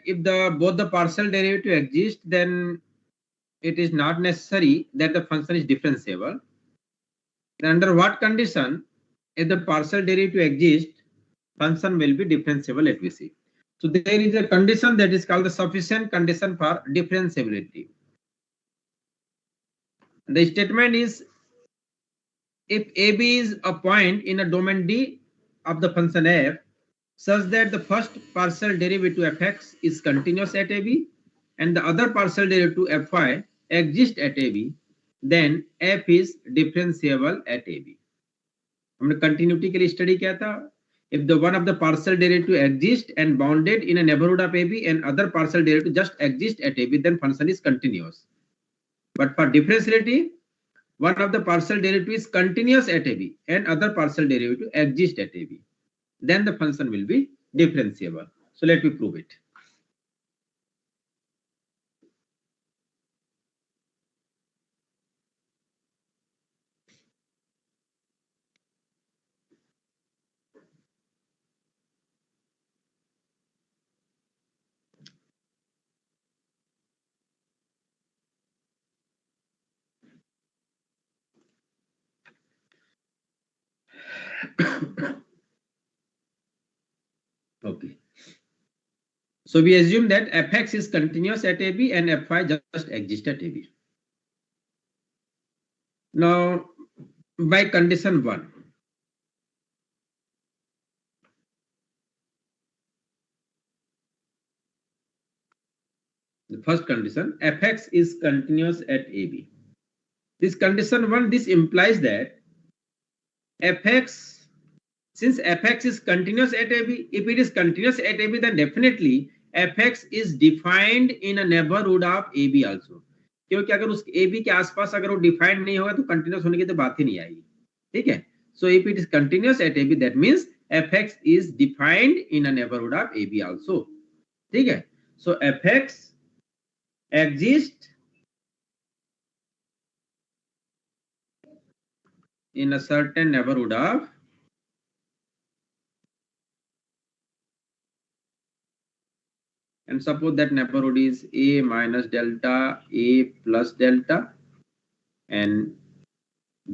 if both the partial derivative exist, then it is not necessary that the function is differentiable. Then under what condition, if the partial derivative exists, function will be differentiable, let me see. So there is a condition that is called the sufficient condition for differentiability. The statement is, if AB is a point in a domain D of the function f such that the first partial derivative fx is continuous at AB and the other partial derivative fy exists at AB, then f is differentiable at AB. हमने continuity के लिए study किया था. If the one of the partial derivative exists and bounded in a neighborhood of AB and other partial derivative just exists at AB, then function is continuous. But for differentiability, one of the partial derivative is continuous at AB and other partial derivative exists at AB, then the function will be differentiable. So let me prove it. Okay. So we assume that fx is continuous at AB and fy just exists at AB. Now, by condition 1, the first condition, fx is continuous at AB. This condition 1, this implies that fx, since fx is continuous at AB, if it is continuous at AB, then definitely fx is defined in a neighborhood of AB also. क्योंकि अगर उस AB के आसपास अगर वो defined नहीं होगा तो कंटिन्यूस होने की तो बात ही नहीं आएगी. ठीक है. So if it is continuous at AB, that means fx is defined in a neighborhood of AB also. ठीक है. So fx exists in a certain neighborhood of and suppose that neighborhood is A minus delta, A plus delta, and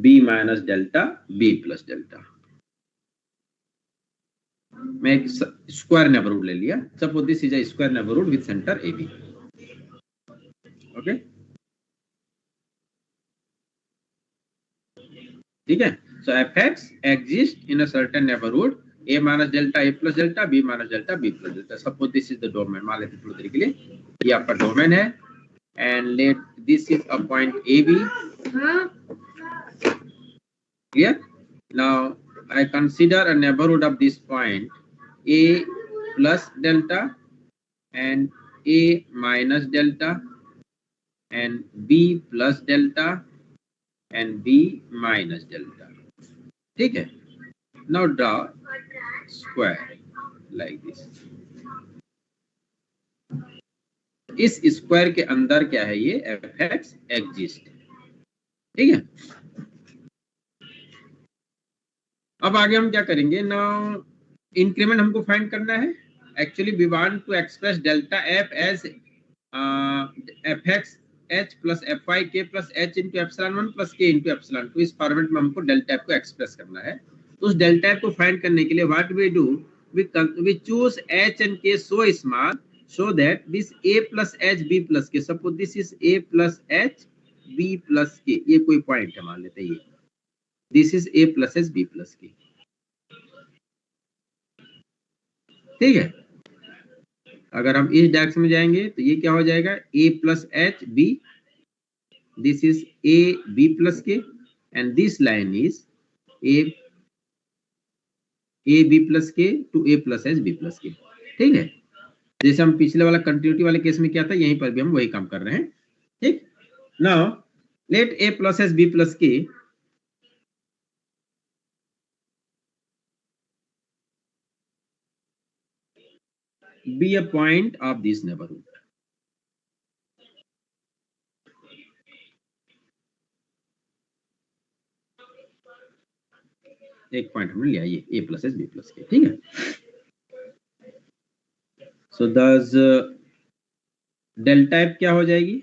B minus delta, B plus delta. मैं एक square neighbourhood ले लिया. Suppose this is a square neighbourhood with centre AB. Okay, ठीक है. सो fx exists in a certain neighborhood A minus delta, A plus delta, B minus delta, B plus delta. Suppose this is the domain. मान लेते थोड़ी देर के लिए ये आपका डोमेन है and let this is a point AB. Clear? Now I consider a neighborhood of this point A plus delta and A minus delta and B plus delta and B minus delta. ठीक है. Now draw square like this. इस square के अंदर क्या है, ये fx exist. ठीक है. अब आगे हम क्या करेंगे. नाउ इंक्रीमेंट हमको फाइंड करना है. Actually we want to express delta f as fx h plus fy k plus h into epsilon 1 plus k into epsilon 2. इस फॉर्मेट में हमको डेल्टा f को एक्सप्रेस करना है. तो उस डेल्टा f को फाइंड करने के लिए what we do, we choose h and k so small so that this a plus h b plus k, suppose this is a plus h b plus k, ये कोई point है मान लेते हैं. ये this is a plus h b plus k. ठीक है. अगर हम इस डायरेक्शन में जाएंगे तो ये क्या हो जाएगा, a plus h b, this is a b plus k and this line is a b plus k to a plus h b plus k. ठीक है. जैसे हम पिछले वाला कंटिन्यूटी वाले केस में क्या था, यहीं पर भी हम वही काम कर रहे हैं. ठीक. Now let a plus h b plus k be a point of this neighborhood. एक पॉइंट हमने लिया ये a plus h b plus k. ठीक है. सो दस डेल्टा एफ क्या हो जाएगी,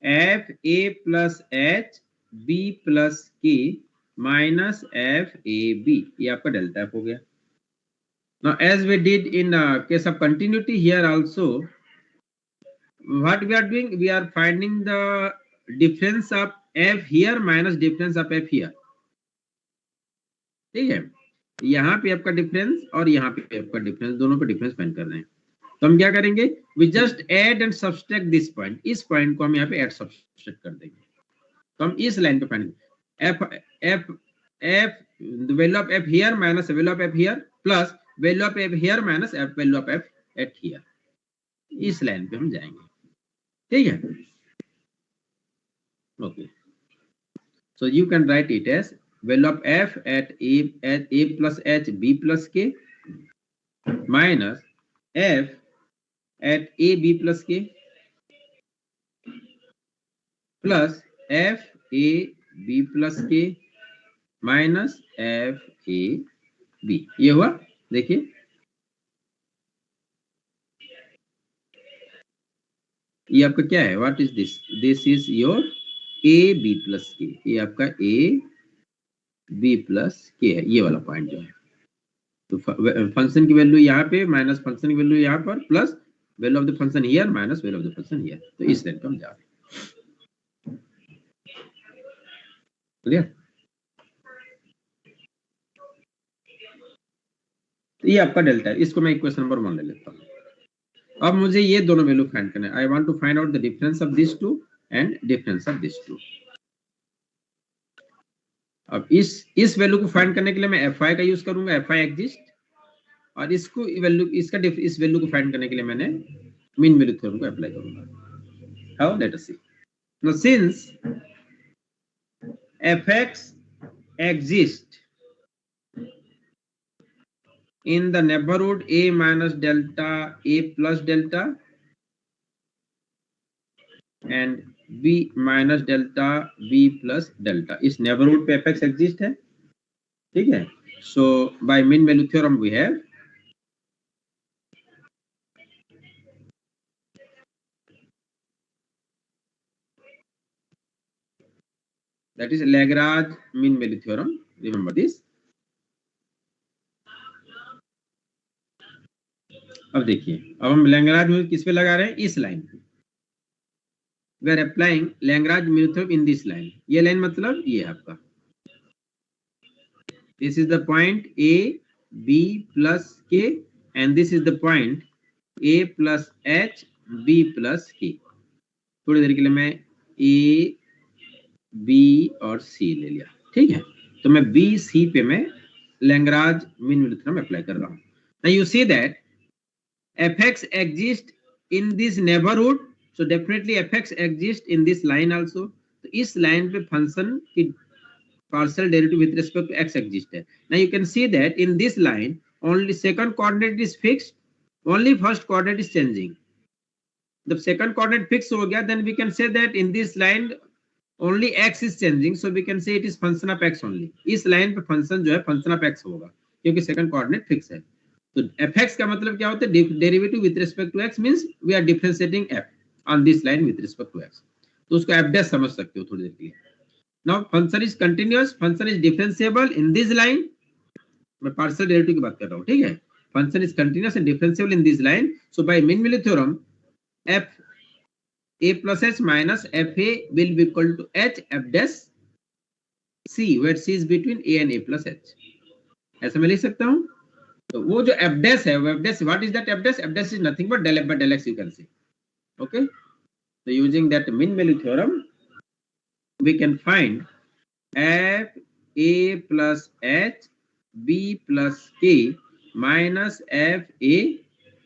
f a plus H B plus k minus f a b, ये आपका डेल्टा एफ हो गया. Now as we did in case of continuity, here also what we are doing, we are finding the difference of f here minus difference of f here. ठीक है, यहाँ पे आपका difference और यहाँ पे आपका डिफरेंस, दोनों पे डिफरेंस फाइंड कर रहे हैं. तो हम क्या करेंगे, we just add and subtract this point, इस पॉइंट को हम यहाँ पे ऐड सब्सट्रैक्ट कर देंगे. तो हम इस लाइन पे find, F F F value of F here minus value of F here plus value of F here minus value of F eight here, इस लाइन पे हम जाएंगे. ठीक है, okay. So you can write it as value of f at a plus h b plus k minus f at a b plus k plus f a b plus k minus f a b. ये हुआ. देखिए ये आपका क्या है, what is this, this is your a B plus k, ये आपका A B plus के है, ये वाला पॉइंट जो है. तो फंक्शन की वैल्यू यहाँ पे माइनस फंक्शन की वैल्यू यहाँ पर plus value of the function here minus value of the function here. तो इस लाइन पे हम जा रहे हैं. क्लियर. तो ये आपका डेल्टा है, इसको मैं इक्वेशन नंबर 1 ले लेता हूँ. अब मुझे ये दोनों वैल्यू फाइंड करना है. I want to find out the difference of this two and difference of this two. अब इस वैल्यू को फाइंड करने के लिए मैं एफ आई का यूज करूंगा, एफ आई एग्जिस्ट, और इसको वैल्यू इस वैल्यू को फाइंड करने के लिए मैंने मीन वैल्यू थ्योरम को अप्लाई करूंगा. How, let us see. Now since fx exists in the neighborhood a minus delta a plus delta and b minus delta b plus delta, इस neighborhood पे fx exist है. ठीक है. So by mean value theorem we have that is Lagrange mean value theorem. Remember this. अब देखिए, अब हम Lagrange mean किस पे लगा रहे हैं, इस लाइन पे. We are applying Lagrange mean theorem in this line. ये लाइन मतलब ये आपका, this is the point A B plus K and this is the point A plus H B plus K. थोड़ी देर के लिए मैं ए बी और सी ले लिया. ठीक है, तो मैं बी सी पे मैं Lagrange mean value theorem apply कर रहा हूं. Now you see that fx exists in this neighborhood, so definitely fx exists in this line also. तो इस लाइन पे फंक्शन की partial derivative with respect to x exist है. Now you can see that in this line only second coordinate is fixed, only first coordinate is changing. The second coordinate fixed हो गया, then we can say that in this line only x is changing, so we can say it is function of x only. इस line पे function जो है function of x होगा क्योंकि second coordinate fix है. तो fx का मतलब क्या होता है, derivative with respect to x means we are differentiating f on this line with respect to x. तो उसको f डैश समझ सकते हो थोड़ी देर के लिए. Now function is continuous, function is differentiable in this line. मैं पार्शियल डेरिवेटिव की बात कर रहा हूं. ठीक है, function is continuous and differentiable in this line. So by mean value theorem f a plus h minus f a will be equal to h f dash c, where c is between a and a plus h. ऐसा मैं लिख सकता हूं. तो वो जो f dash है, वो f dash, what is that f dash? F dash is nothing but del f by del x, you can say. Okay, so using that mean value theorem we can find f a plus h b plus k minus f a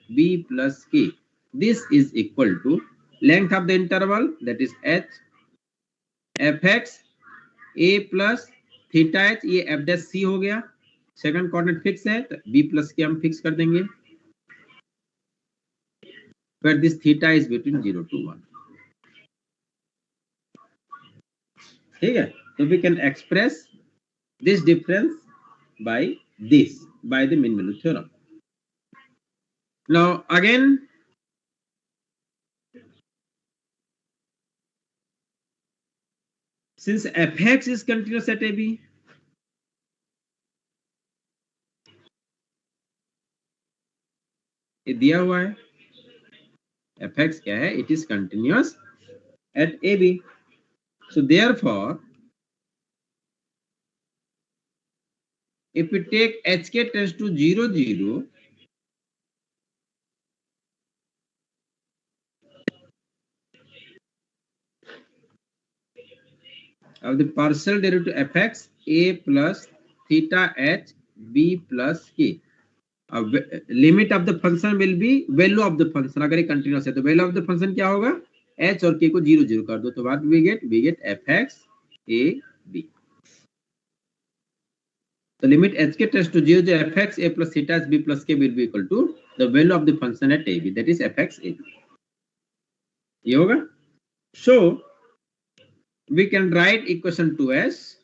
b plus k. This is equal to length of the interval, that is h, fx a plus theta h, ये f dash c हो गया. Second coordinate fix है तो b plus के हम fix कर देंगे, where this theta is between 0 to 1. ठीक है, तो we can express this difference by this, by the mean value theorem. Now again, since fx is continuous at AB, ये दिया हुआ है, fx क्या है, it is continuous at AB. So therefore, if we take hk tends to 0, 0, of the partial derivative fx a plus theta h b plus k. Limit of the function will be value of the function. अगर ये continuous है तो value of the function क्या होगा, h और k को 0, 0 कर दो तो what we get fx a b. The limit hk tends to 0, 0, fx a plus theta h b plus k will be equal to the value of the function at ab, that is fx a b. ये होगा. So we can write equation 2 as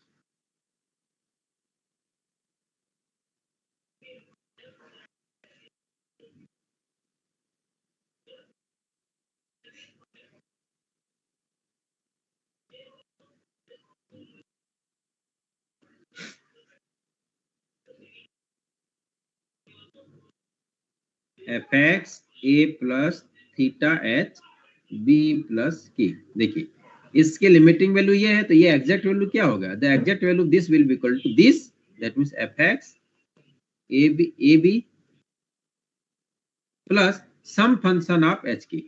fx a plus theta h b plus k. देखिए इसके limiting value ये है तो ये exact value क्या होगा, the exact value this will be equal to this, that means fx ab plus some function of hk,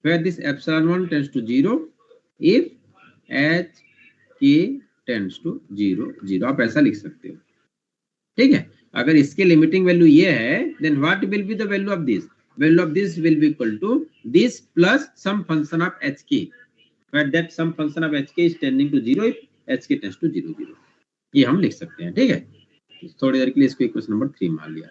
where this epsilon 1 tends to 0 if hk tends to 0, 0. आप ऐसा लिख सकते हो, ठीक है. अगर इसके लिमिटिंग वैल्यू ये है then what will be the value of this, value of this will be equal to this plus some function of hk, where that some function of hk is tending to 0 if hk tends to 0, 0. ये हम लिख सकते हैं, ठीक है. थोड़ी देर के लिए इसको इक्वेशन नंबर 3 मान लिया.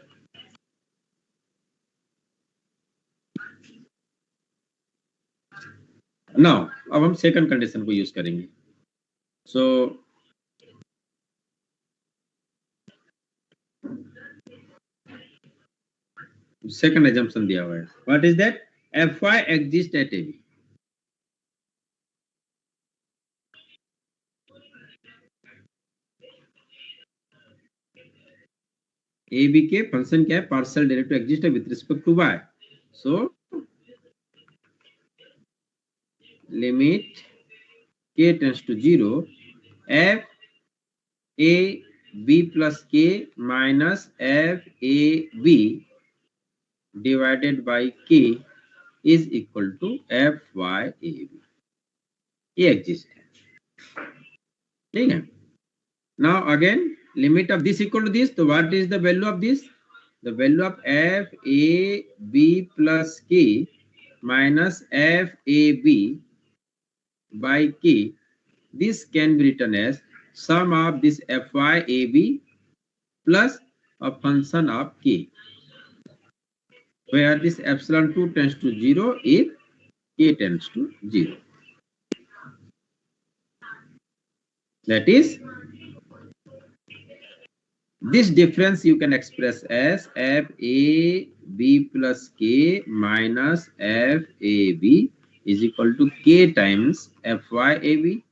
नाउ अब हम सेकंड कंडीशन को यूज करेंगे. सो सेकंड assumption दिया हुआ है. What is that, fy exists at ab. ab के फंक्शन क्या है, पार्शियल डेरिवेटिव एग्जिस्ट है with respect to y. So limit k tends to 0 f a b plus k minus f a b divided by k is equal to fy a b. ये exist है, ठीक है. Now again limit of this equal to this, so what is the value of this, the value of f a b plus k minus f a b by k, this can be written as sum of this fy a b plus a function of k, where this epsilon 2 tends to 0 if k tends to 0. That is, this difference you can express as f a b plus k minus f a b is equal to k times fy a b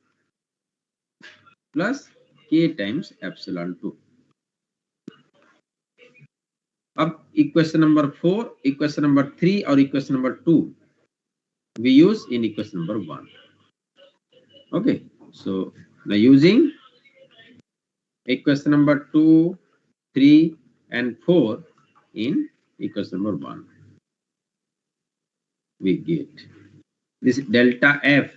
plus k times epsilon 2. अब equation number 4, equation number 3 और equation number 2 we use in equation number 1. Okay, so now using equation number 2, 3 and 4 in equation number 1, we get this delta f.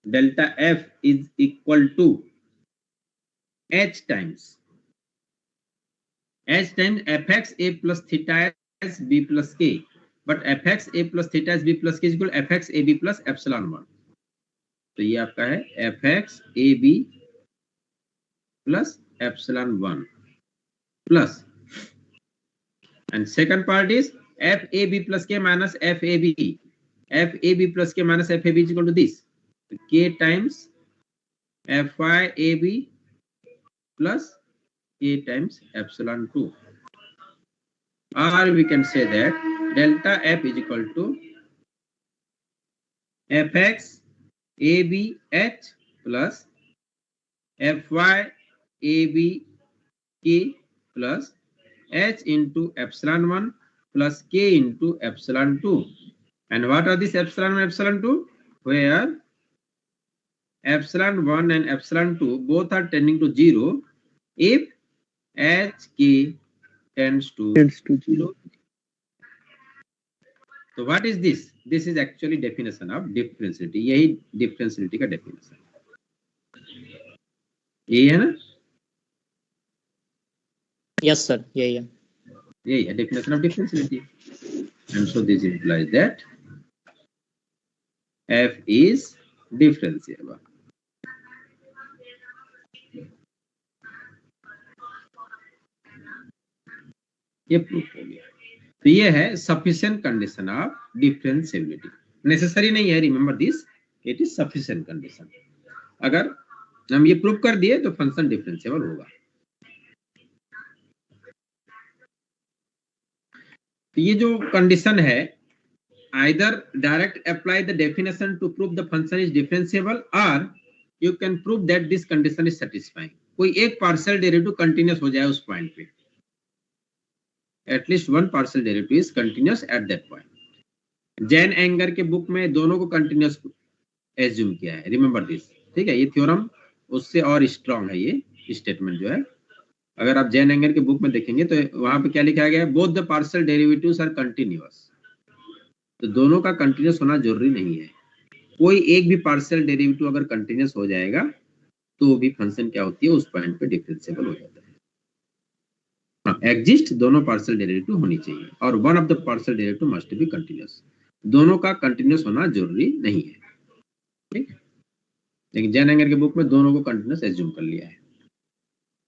Delta f is equal to h times fx a plus theta s b plus k, but fx a plus theta s b plus k is equal to fx a b plus epsilon 1. तो ये आपका है fx a b plus epsilon 1 plus, and second part is f a b plus k minus f a b. F a b plus k minus f a b is equal to this, so k times fy a b plus k times epsilon 2. or we can say that delta f is equal to fx abh plus fy abk plus h into epsilon 1 plus k into epsilon 2. And what are these epsilon 1 and epsilon 2? Where epsilon 1 and epsilon 2 both are tending to 0 if hk tends to 0. So what is this? This is actually definition of differentiality. यही differentiality का definition यही है ना? Yes sir, यही है. यही है definition of differentiality. And so this implies that f is differentiable. ये प्रूफ हो गया. तो ये है sufficient condition of differentiability. Necessary नहीं है, remember this, it is sufficient condition. अगर हम ये प्रूव कर दिए तो फंक्शन डिफरेंशिएबल होगा. तो ये जो कंडीशन है, either direct apply the definition to prove the function is differentiable or you can prove that this condition is satisfying. कोई एक पार्शियल डेरिवेटिव कंटिन्यूअस हो जाए उस पॉइंट पे, at least one partial derivative is continuous at that point. Jain anger के book में दोनों को कंटिन्यूअस एज्यूम किया है, रिमेंबर दिस. ठीक है, ये थ्योरम उससे और स्ट्रांग है. ये स्टेटमेंट जो है, अगर आप जैन एंगर के बुक में देखेंगे तो वहां पे क्या लिखा गया है, both the partial derivatives are continuous. तो दोनों का कंटिन्यूअस होना जरूरी नहीं है. कोई एक भी पार्शियल डेरिवेटिव अगर कंटिन्यूअस हो जाएगा तो भी फंक्शन क्या होती है, उस पॉइंट पे डिफरेंशिएबल हो जाता है. एग्जिस्ट दोनों पार्शियल डेरिवेटिव होनी चाहिए और one of the partial derivative must be continuous. दोनों का कंटिन्यूअस होना जरूरी नहीं है. ठीक है, लेकिन जैन एंगर के बुक में दोनों को कंटिन्यूअस एज्यूम कर लिया है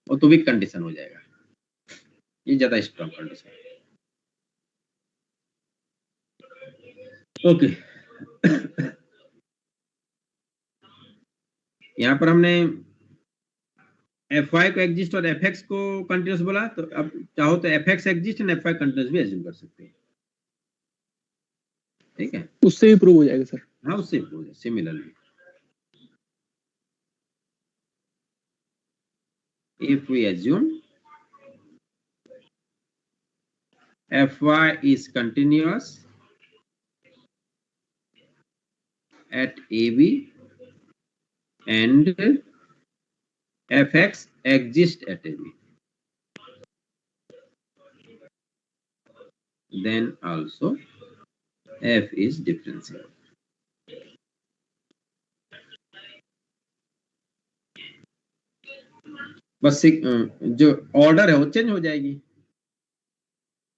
और तो भी कंडीशन हो जाएगा. ये ज्यादा स्ट्रॉन्ग कंडीशन है. ओके, यहाँ पर हमने fy को एग्जिस्ट और fx को कंटिन्यूअस बोला, तो अब चाहो तो fx exist and fy continuous भी एज्यूम कर सकते हैं. ठीक है, उससे भी प्रूव हो जाएगा सर. हाँ, उससे प्रूव हो जाएगा similarly. If we assume fy is continuous at AB and fx exists at AB, then also f is differentiable. बस जो ऑर्डर है वो चेंज हो जाएगी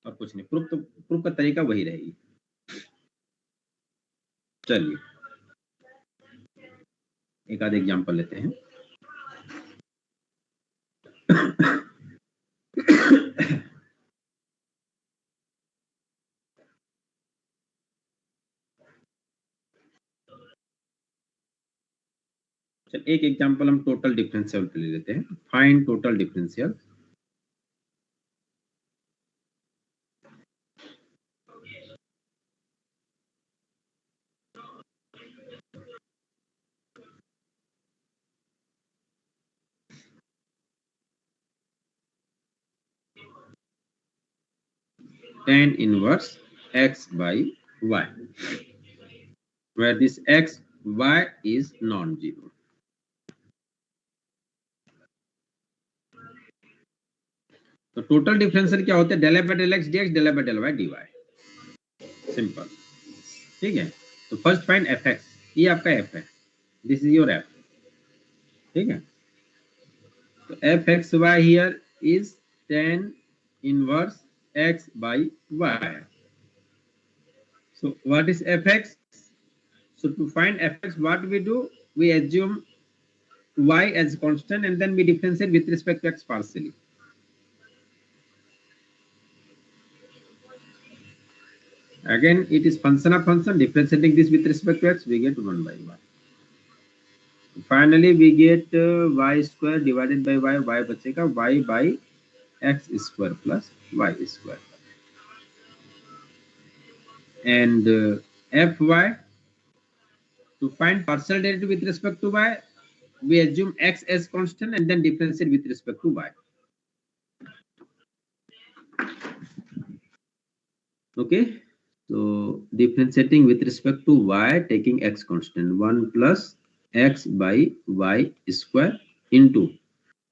और कुछ नहीं. प्रूफ का तरीका वही रहेगी. चलिए एक आध एग्जांपल लेते हैं. चल एक एग्जांपल हम टोटल डिफरेंशियल पे ले लेते हैं. Find total differential. tan inverse x by y, where this x y is non-zero. तो टोटल डिफरेंशियल क्या होता है, del f by del x dx, del f by del y d y. Simple. ठीक है, तो फर्स्ट फाइंड एफ एक्स. ये आपका F है, दिस इज योर एफ. ठीक है, तो f x y here is tan inverse x by y. So what is fx? So to find fx, what we do, we assume y as constant and then we differentiate with respect to x partially. Again, it is function of function. Differentiating this with respect to x, we get 1 by y. Finally, we get y square divided by y. Y बचेगा y by x square plus y square. and fy, to find partial derivative with respect to y, we assume x as constant and then differentiate with respect to y. Okay, so differentiating with respect to y, taking x constant, 1 plus x by y square into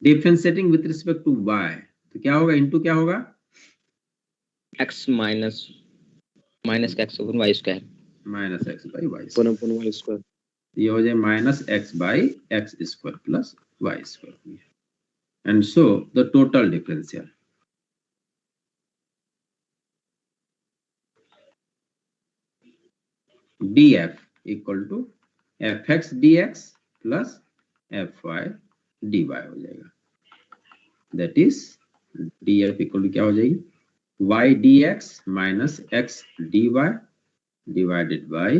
differentiating with respect to y, तो क्या होगा, into क्या होगा, x minus x upon y square minus x by y upon y square. ये हो जाए minus x by x square plus y square, and so the total differential df equal to f x d x plus F y d y हो जाएगा, that is df equal to क्या हो जाएगी, y dx minus x dy divided by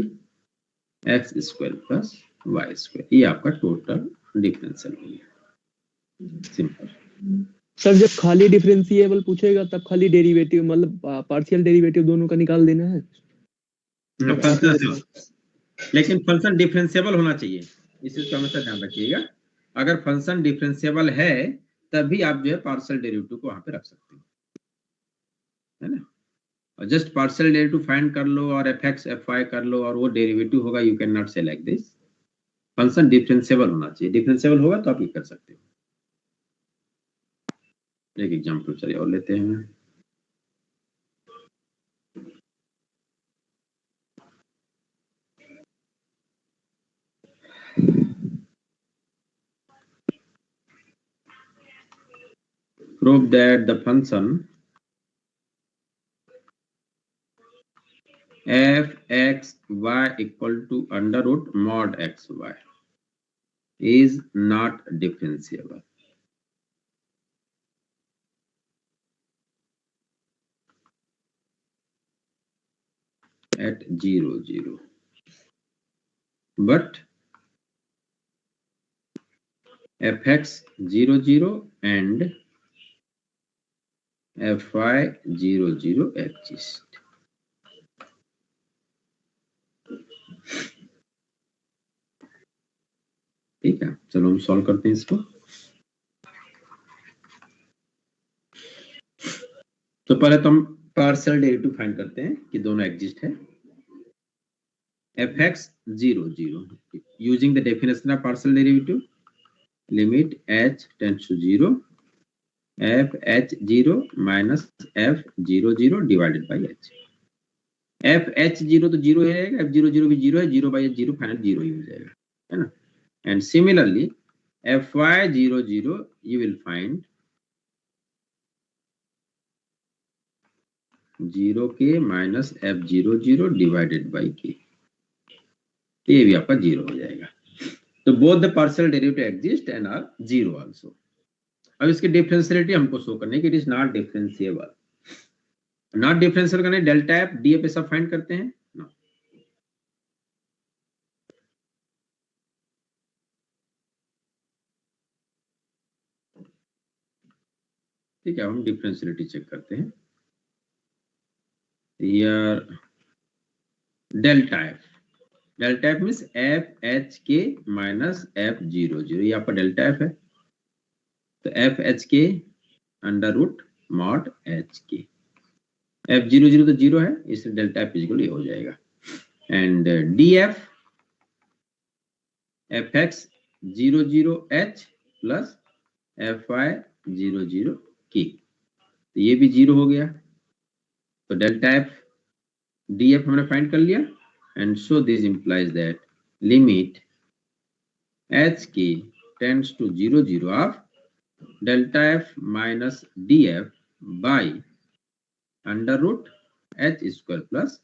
x square plus y square, ये आपका total differential हो गया, simple. Sir जब खाली डिफरेंशिएबल पूछेगा तब खाली डेरिवेटिव मतलब पार्शियल डेरिवेटिव दोनों का निकाल देना है। लेकिन फंक्शन डिफरेंशिएबल होना चाहिए, इस चीज का हमेशा ध्यान रखिएगा। अगर फंक्शन डिफरेंशिएबल है तभी आप जो है पार्शियल डेरिवेटिव को वहां पे रख सकते हो, है ना। और जस्ट पार्शियल डेरिवेटिव फाइंड कर लो और एफ एक्स एफ वाई कर लो और वो डेरिवेटिव होगा, यू कैन नॉट से लाइक दिस। फंक्शन डिफरेंशिएबल होना चाहिए, डिफरेंशिएबल होगा तो आप ये कर सकते हो। एक एग्जांपल चलिए और लेते हैं। Prove that the function f x y equal to under root mod x y is not differentiable at 0 0, but fx 0 0 and fy 0 0 exist। ठीक है, चलो हम सॉल्व करते हैं इसको। तो पहले तो हम पार्शियल डेरिवेटिव फाइंड करते हैं कि दोनों एग्जिस्ट है। fx 0 0 using the definition of partial derivative, limit h tends to 0, f h 0 minus f 0 0 divided by h। f h 0 तो 0 ही रहेगा, f 0 0 भी 0 है, 0 by h 0 फाइनल 0 ही हो जाएगा, है ना। And similarly fy 0 0 you will find 0 k minus f 0 0 divided by k, ये भी आपका 0 हो जाएगा। तो both the partial derivative exist and are 0 also. अब इसकी डिफरेंशियलिटी हमको शो करनी है कि it is not differentiable. Not differential करने डेल्टा एफ डी एफ सब फाइंड करते हैं ना। ठीक है, हम डिफरेंशियलिटी चेक करते हैं। यार delta F means F H K minus F 0 0, ये आपका डेल्टा एफ है। तो एफ एच के अंडर रूट मॉड एच के, एफ 0 0 तो 0 है, इसलिए डेल्टा एफ इक्वल ये हो जाएगा। And D f x 0 0 h plus F y 0 0 के, तो ये भी 0 हो गया। तो डेल्टा एफ डी एफ हमने फाइंड कर लिया, and so this implies that limit H के tends to 0 0 of delta F minus D F by under root H square plus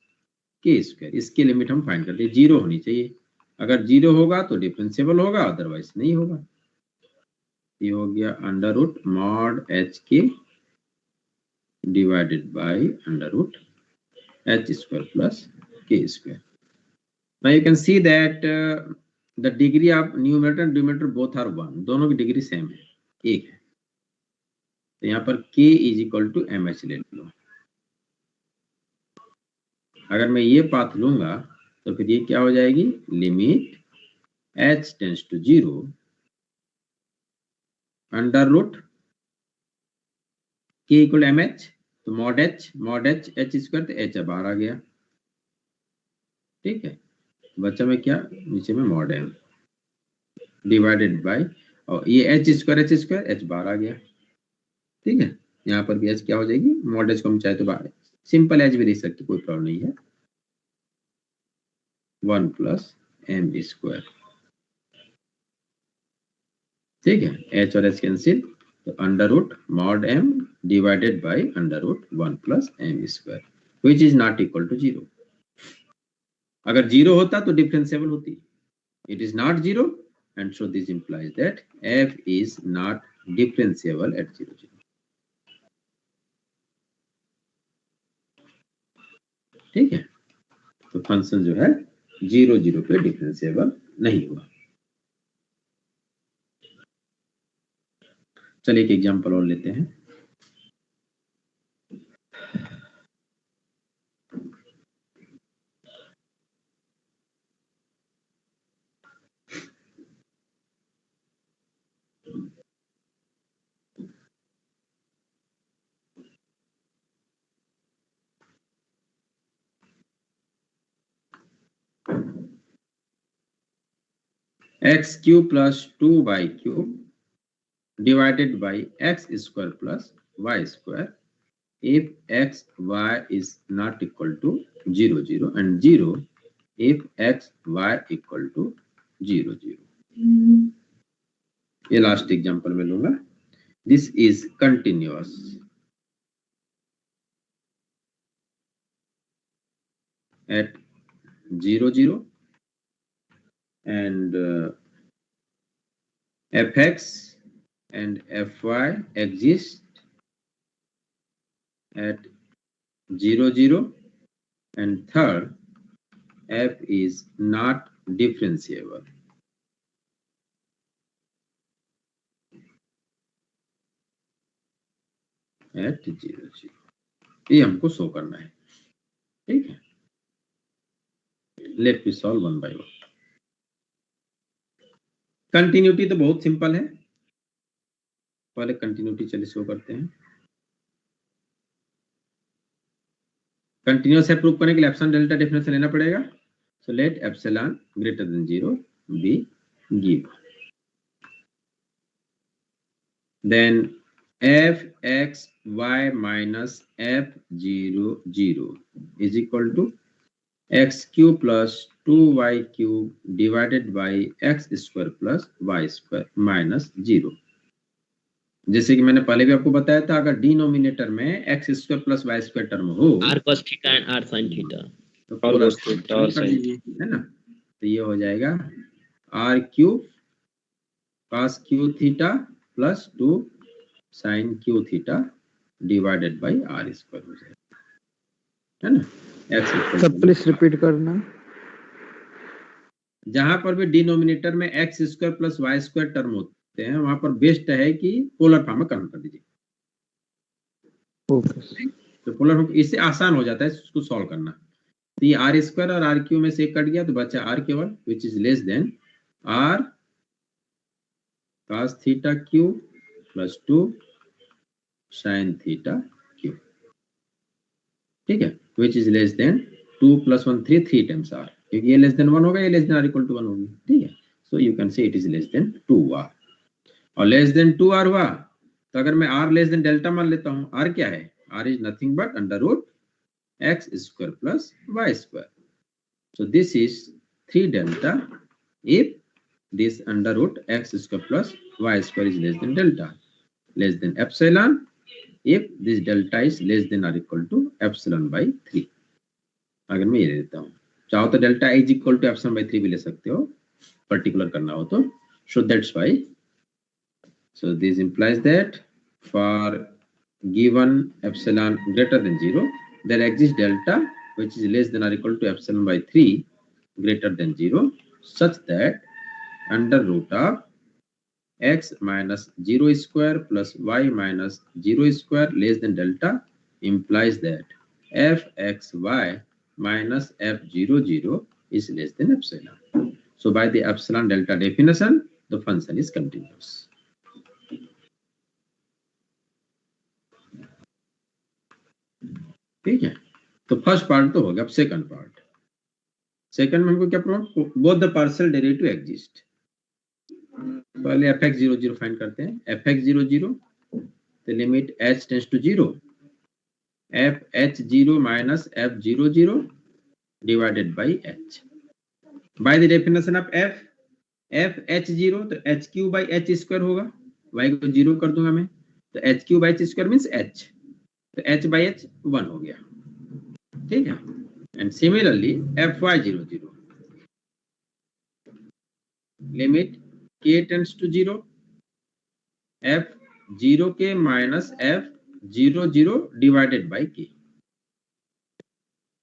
K square. इसकी लिमिट हम फाइंड करते हैं, 0 होनी चाहिए। अगर 0 होगा तो डिफरेंशिएबल होगा, अदरवाइज नहीं होगा। ये हो गया अंडर रूट मॉड एच के divided by under root h square plus k square। Now you can see that the degree of numerator and denominator both are 1, दोनों की डिग्री सेम है, एक है। तो यहाँ पर k is equal to mh ले लो। अगर मैं ये पाथ लूंगा तो फिर ये क्या हो जाएगी, limit h tends to 0 under root k equal m h, तो मॉड h h स्क्वायर, तो h बाहर आ गया, ठीक है। बच्चा में क्या, नीचे में मॉड m डिवाइडेड बाय, और ये h स्क्वायर h बाहर आ गया, ठीक है। यहाँ पर भी h क्या हो जाएगी, मॉड h को हम चाहे तो बाहर सिंपल h भी लिख सकते, कोई प्रॉब्लम नहीं है, 1 प्लस एम स्क्वायर, ठीक है। h और h कैंसिल, तो under root mod m divided by under root 1 plus m square, which is not equal to 0। अगर 0 होता तो डिफरेंशिएबल होती, it is not 0, and so this implies that f is not differentiable at 0, 0. ठीक है, तो function जो है 0, 0 पे डिफरेंशिएबल नहीं हुआ। चलिए एक एग्जांपल और लेते हैं। x cube plus 2y cube divided by x square plus y square if x y is not equal to 0, 0 and 0 if x y equal to 0, 0। ये लास्ट एग्जांपल में लूंगा। This is continuous at 0, 0 and fx and fy exist at 0, 0 and third f is not differentiable at 0, 0। ये हमको show करना है, ठीक है। Let me solve one by one. Continuity तो बहुत सिंपल है, पहले कंटिन्यूटी चलिए शो करते हैं। कंटिन्यूअस है प्रूव करने के लिए एप्सिलॉन डेल्टा डेफिनेशन लेना पड़ेगा। So let epsilon greater than 0 be give, then f x y minus f 0, 0 is equal to x cube plus 2y cube divided by x square plus y square minus 0। जैसे कि मैंने पहले भी आपको बताया था, अगर डिनोमिनेटर में x square plus y square term हो, r cos theta and r sin theta, तो पूरा कर दीजिए, है ना। तो ये हो जाएगा r cube cos q theta plus 2 sin q theta divided by r square हो जाएगा, है ना। x सब प्लीज रिपीट करना। जहां पर भी डिनोमिनेटर में x square plus y square term होते हैं, वहां पर बेस्ट है कि पोलर फॉर्म में कन्वर्ट कर दीजिए। ओके, तो पोलर फॉर्म इससे आसान हो जाता है उसको सॉल्व करना। तो ये आर स्क्वायर और आर क्यू में से एक कट गया तो बचा आर केवल, which is less than r cos theta cube plus 2 sin theta cube, ठीक है, which is less than 2 plus 1 3 3 times r, क्योंकि ये लेस देन 1 होगा, ये less than r equal to 1 होगी, ठीक है। So you can say it is less than 2 are, और लेस देन 2 आर हुआ तो अगर मैं आर लेस देन डेल्टा मान लेता हूं, आर क्या है, r is nothing but under root x square plus y square. So this is 3 delta if this under root x square plus y square is less than delta, less than epsilon if this delta is less than or equal to epsilon by 3। अगर मैं ये देता हूँ, चाहो तो delta is equal to epsilon by 3 भी ले सकते हो, पर्टिकुलर करना हो तो। So that's why, so this implies that for given epsilon greater than 0 there exists delta which is less than or equal to epsilon by 3 greater than 0 such that under root of x minus 0 square plus y minus 0 square less than delta implies that f x y minus f00 is less than epsilon. So by the epsilon delta definition, the function is continuous. ठीक है, तो first part तो हो गया। अब second part, second में हमको क्या prove, both the partial derivative exist. पहले fx00 फाइंड करते हैं। fx00 the limit h tends to 0, fh0 minus f00 divided by h. By the definition of fh0 तो h3 by h square होगा, y को 0 कर दूंगा मैं, तो h3 by h square means h, तो h by h 1 हो गया। ठीक है, and similarly fy00 limit k tends to 0, f0k minus f00 divided by k.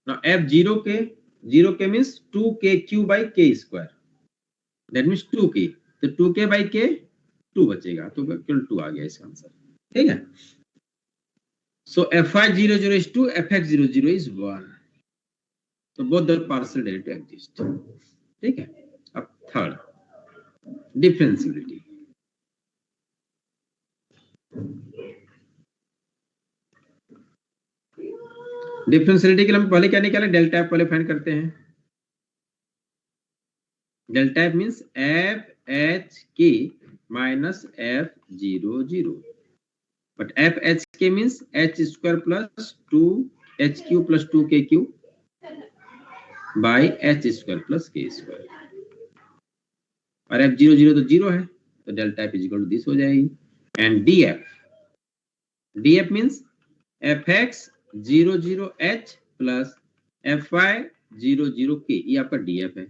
Now f0k means 2kq by k square, that means 2k, तो 2k by k 2 बचेगा, तो केवल 2 आ गया इसका आंसर। ठीक है, so fy00 is 2, fx00 is 1, तो both the partial derivative exist। ठीक है, अब थर्ड डिफरेंशियबिलिटी। डिफरेंशियबिलिटी के लिए हम पहले क्या निकाले, डेल्टा एफ पहले फाइंड करते हैं। Delta F means F H K minus F 00, but F H K means H square plus 2 H Q plus 2 K Q by H square plus K square, और एफ 00 तो 0 है, तो delta F equal to this हो जाएगी। And D F means F X 00 H plus F Y 00 K, ये आपका D F है।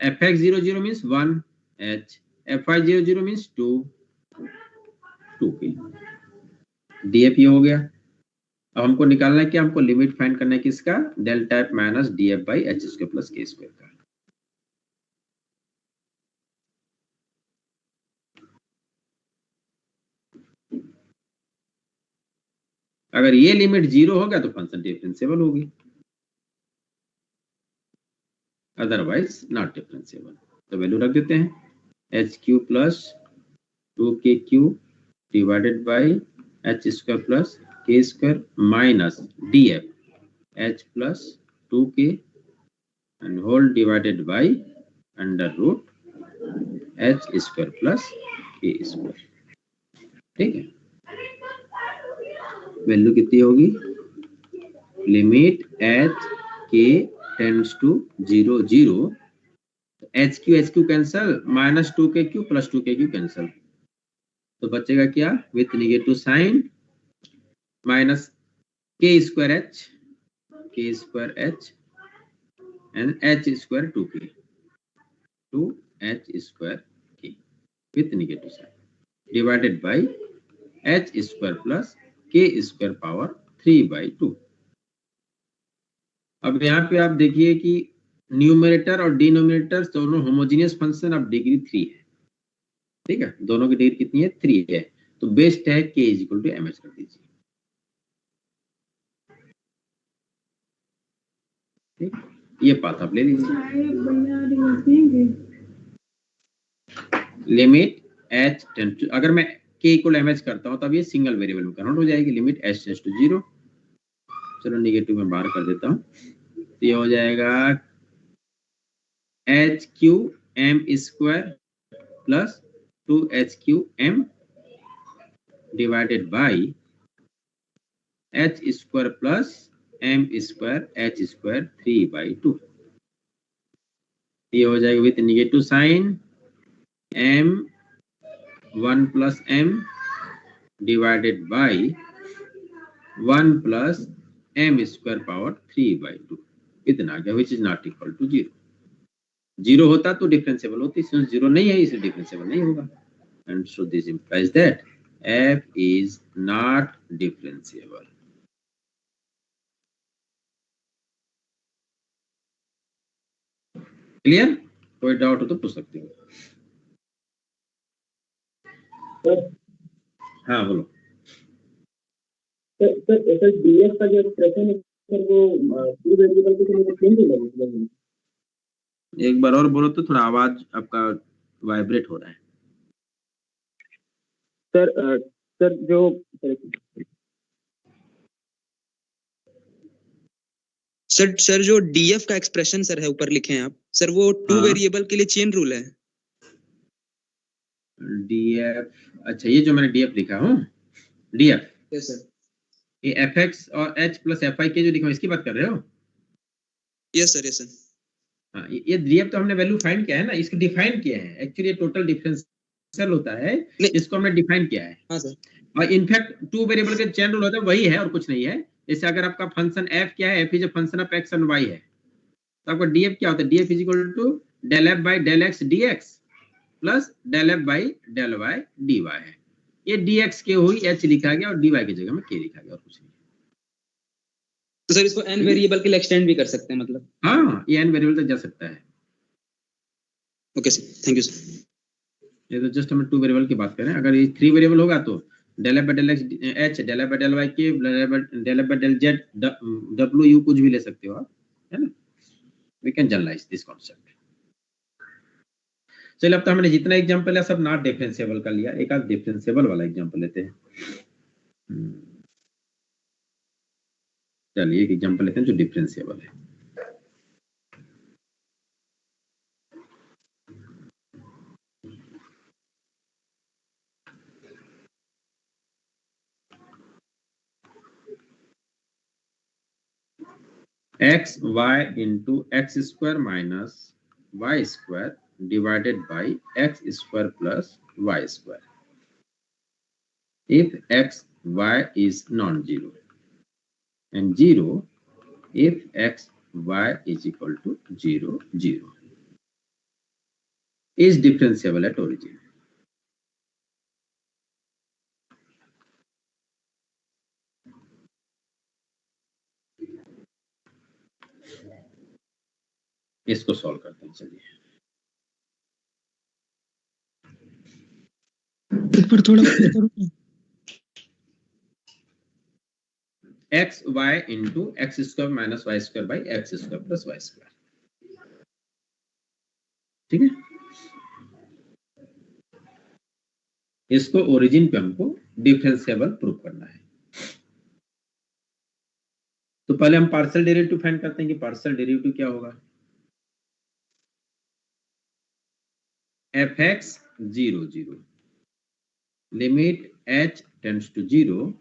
F X 00 means 1 H, f Y 00 means 2 के, डी एफ ये हो गया। अब हमको निकालना है कि हमको लिमिट फाइंड करना है किसका, delta F minus D F by H square plus K square का। अगर ये लिमिट 0 हो गया तो फंक्शन डिफरेंशिएबल होगी, अदरवाइज नॉट डिफरेंशिएबल। तो वैल्यू रख देते हैं, H Q plus 2kq divided by H square plus K square minus D F H plus 2k and whole divided by under root H square plus K square. ठीक है, value कितनी होगी, limit H के tends to 0 H Q cancel, minus 2kq plus 2kq cancel, तो बचेगा क्या, with negative sign minus K square H and H square 2k, 2h square K with negative sign divided by H square plus K square power 3/2। अब यहाँ पे आप देखिए कि numerator और डिनोमिनेटर दोनों होमोजेनियस फंक्शन ऑफ डिग्री 3 है। ठीक है, दोनों की डिग्री कितनी है, 3 है, तो बेस्ट है k इक्वल टू mh कर दीजिए। ठीक, ये पाथ आप ले लीजिए, लिमिट h टेंड टू, अगर मैं k इक्वल mh करता हूं तब ये सिंगल वेरिएबल में कन्वर्ट हो जाएगी, लिमिट h टेंड्स टू 0। चलो निगेटिव में बाहर कर देता हूं, तो ये हो जाएगा h cube m square plus 2hqm divided by H square plus m square h square 3/2। ये हो जाएगा with negative sign m 1 plus m divided by 1 plus m square power 3/2, इतना आ गया, which is not equal to 0। 0 होता तो differentiable होती, since 0 नहीं है इसलिए डिफरेंशिएबल नहीं होगा। And so this implies that f is not differentiable। Clear, कोई डाउट हो तो पूछ सकते हो। हाँ बोलो। सर डीएफ का जो एक्सप्रेशन है सर वो टू वेरिएबल के लिए चेंज हो जाएगा। एक बार और बोलो तो, थोड़ा आवाज आपका वाइब्रेट हो रहा है। सर जो सर जो डीएफ का एक्सप्रेशन सर है ऊपर लिखे हैं आप सर, वो टू हाँ। वेरिएबल के लिए चेन रूल है। डीएफ, अच्छा ये जो मैंने डीएफ लिखा हूँ, डीएफ यस सर। ये एफ एक्स और एच प्लस एफ आई के जो लिखा हूँ इसकी बात कर रहे हो? Yes sir, yes sir. हाँ, ये डीएफ तो हमने वैल्यू फाइंड किया है ना, इसको डिफाइन किया है। एक्चुअली ये टोटल डिफरेंशियल होता है, इसको हमने डिफाइन किया है। हाँ सर। और इनफैक्ट टू वेरिएबल के चेन रूल होता है वही है और कुछ नहीं है। जैसे अगर आपका फंक्शन एफ क्या है, f is a function of x and y है, तो आपका डीएफ क्या होता है? Df is equal to del F by del x dx plus del F by del y d y है। ये डीएक्स के हुई एच लिखा गया और डी वाई की जगह में के लिखा गया और कुछ नहीं। तो सर इसको एन वेरिएबल के लिए एक्सटेंड भी कर सकते हैं मतलब? हाँ, ये एन वेरिएबल तक जा सकता है। Okay sir, thank you sir. ये तो जस्ट हम टू वेरिएबल की बात कर रहे हैं। अगर ये थ्री वेरिएबल होगा तो del F by del X H, del F by del Y K, del F by del Z W U कुछ भी ले सकते हो आप, है ना? We can generalise this concept. चलिए अब तो हमने जितना एग्जांपल है सब नॉट डिफरेंशिएबल का लिया, एक आध डिफरेंशिएबल वाला एग्जांपल लेते हैं। चलिए एक एग्जांपल लेते हैं जो डिफरेंशिएबल है। X y into x square minus y square divided by x square plus y square if x y is non-zero and 0 if x y is equal to 0 0 is differentiable at origin. इसको solve करते हैं। चलिए ऊपर थोड़ा करो। X y into x square minus y square by x square plus y square, ठीक है। इसको ओरिजिन पे हमको डिफरेंशिएबल प्रूव करना है। तो पहले हम पार्शियल डेरिवेटिव फाइंड करते हैं कि पार्शियल डेरिवेटिव क्या होगा। F x 0 0 limit h tends to 0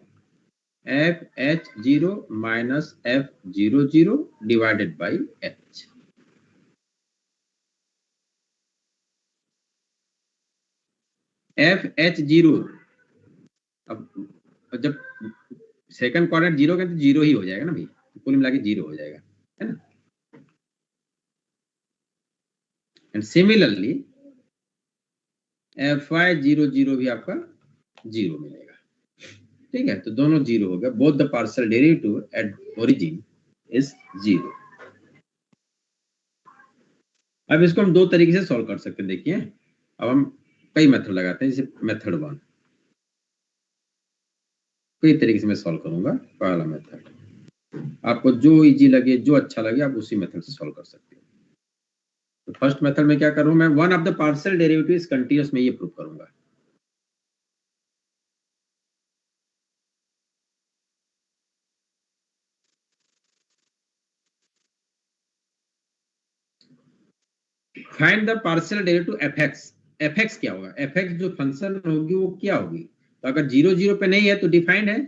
f h 0 minus F 0 0 divided by h। F h 0, अब जब सेकंड क्वाड्रेंट 0 का तो 0 ही हो जाएगा ना भाई, कुल मिला के 0 हो जाएगा, है ना। एंड सिमिलरली एफ वाई 0 0 भी आपका 0 मिलेगा, ठीक है। तो दोनों 0 हो गया। Both the partial derivative at origin is 0। अब इसको हम दो तरीके से सॉल्व कर सकते हैं। देखिए अब हम कई मेथड लगाते हैं, जैसे मेथड 1 कई तरीके से मैं सॉल्व करूंगा। पहला मेथड आपको जो इजी लगे, जो अच्छा लगे, आप उसी मेथड से सॉल्व कर सकते हो। तो फर्स्ट मेथड में क्या करूं मैं, one of the partial derivative is continuous में ये प्रूव करूंगा। Find the partial derivative F x. F x क्या होगा? एफ एक्स जो फंक्शन होगी वो क्या होगी? तो अगर 0 0 पे नहीं है तो डिफाइंड है,